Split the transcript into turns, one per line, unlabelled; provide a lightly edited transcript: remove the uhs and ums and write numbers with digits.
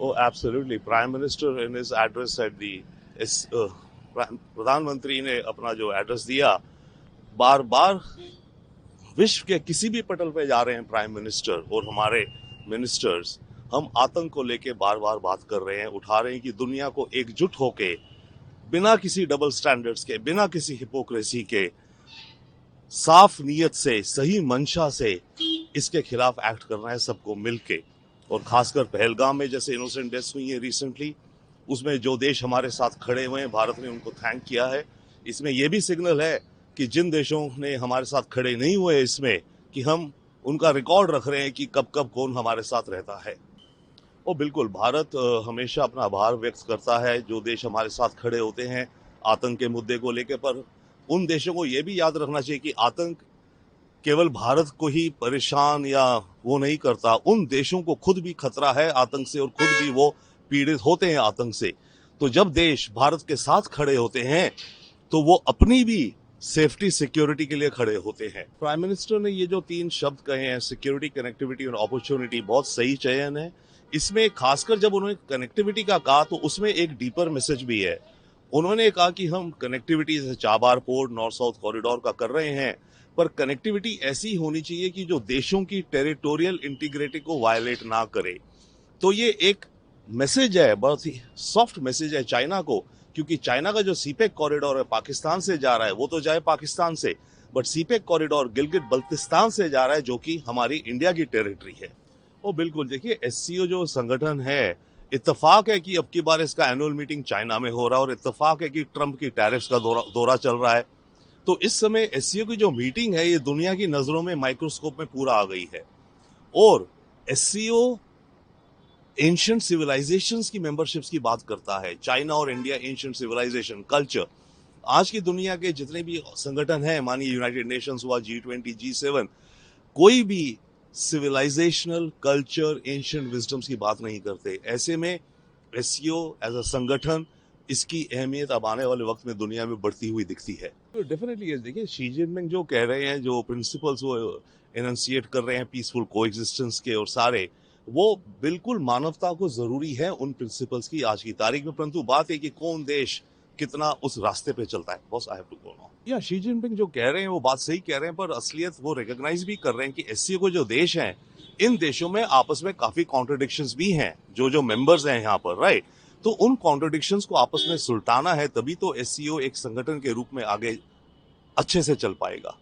Oh, absolutely. Prime Minister in his address at the इस प्रधानमंत्री ने अपना जो एड्रेस दिया, बार बार विश्व के किसी भी पटल पे जा रहे हैं प्राइम मिनिस्टर और हमारे मिनिस्टर्स, हम आतंक को लेके बार बार बात कर रहे हैं, उठा रहे हैं कि दुनिया को एकजुट होके बिना किसी डबल स्टैंडर्ड्स के, बिना किसी हिपोक्रेसी के, साफ नीयत से, सही मंशा से इसके खिलाफ एक्ट करना है सबको मिलके। और खासकर पहलगाम में जैसे इनोसेंट डेथ्स हुई है रिसेंटली, उसमें जो देश हमारे साथ खड़े हुए हैं, भारत ने उनको थैंक किया है। इसमें यह भी सिग्नल है कि जिन देशों ने हमारे साथ खड़े नहीं हुए इसमें, कि हम उनका रिकॉर्ड रख रहे हैं कि कब कब कौन हमारे साथ रहता है। और बिल्कुल भारत हमेशा अपना आभार व्यक्त करता है जो देश हमारे साथ खड़े होते हैं आतंक के मुद्दे को लेकर। पर उन देशों को यह भी याद रखना चाहिए कि आतंक केवल भारत को ही परेशान या वो नहीं करता, उन देशों को खुद भी खतरा है आतंक से और खुद भी वो पीड़ित होते हैं आतंक से। तो जब देश भारत के साथ खड़े होते हैं तो वो अपनी भी सेफ्टी सिक्योरिटी के लिए खड़े होते हैं। प्राइम मिनिस्टर ने ये जो 3 शब्द कहे हैं, सिक्योरिटी, कनेक्टिविटी और अपॉर्चुनिटी, बहुत सही चयन है। इसमें खासकर जब उन्होंने कनेक्टिविटी का कहा तो उसमें एक डीपर मैसेज भी है। उन्होंने कहा कि हम कनेक्टिविटी जैसे Chabahar port, north south corridor का कर रहे हैं, पर कनेक्टिविटी ऐसी होनी चाहिए कि जो देशों की टेरिटोरियल इंटीग्रिटी को वायलेट ना करे। तो ये एक मैसेज है, बहुत ही सॉफ्ट मैसेज है चाइना को, क्योंकि चाइना का जो सीपेक कॉरिडोर है पाकिस्तान से जा रहा है, वो तो जाए पाकिस्तान से, but CPEC corridor Gilgit Baltistan से जा रहा है, जो कि हमारी इंडिया की टेरिटरी है। और बिल्कुल देखिए, एससीओ जो संगठन है, इत्तेफाक है कि अब की बार इसका एनुअल मीटिंग चाइना में हो रहा है और इत्तेफाक है कि ट्रंप की टैरिफ्स का दौरा चल रहा है। तो इस समय एससीओ की जो मीटिंग है ये दुनिया की नजरों में माइक्रोस्कोप में पूरा आ गई है। और एससीओ एंशिएंट सिविलाइजेशंस की मेंबरशिप्स की बात करता है। चाइना और इंडिया, एंशिएंट सिविलाइजेशन, कल्चर, आज की दुनिया के जितने भी संगठन हैं, मानिए यूनाइटेड नेशंस हुआ, G20, G7, कोई भी सिविलाइजेशनल, कल्चर, एंशिएंट विजडम्स की बात नहीं करते। ऐसे में एससीओ एज अ संगठन, इसकी अहमियत अब आने वाले वक्त में दुनिया में बढ़ती हुई दिखती है। तो डेफिनेटली देखिए, शी जिनपिंग जो कह रहे हैं, जो प्रिंसिपल्स वो एनंसिएट कर रहे हैं पीसफुल कोएग्जिस्टेंस के, और सारे वो बिल्कुल मानवता को जरूरी है उन प्रिंसिपल्स की आज की तारीख में। परंतु बात है कि कौन देश कितना उस रास्ते पे चलता है। Boss, I have to go now. या शी जिनपिंग जो कह रहे हैं वो बात सही कह रहे हैं, पर असलियत वो रिकॉग्नाइज भी कर रहे हैं कि एससीओ को जो देश हैं, इन देशों में आपस में काफी कॉन्ट्रडिक्शंस भी हैं, जो मेंबर्स हैं यहाँ पर, राइट। तो उन कॉन्ट्रडिक्शंस को आपस में सुलटाना है, तभी तो एससीओ एक संगठन के रूप में आगे अच्छे से चल पाएगा।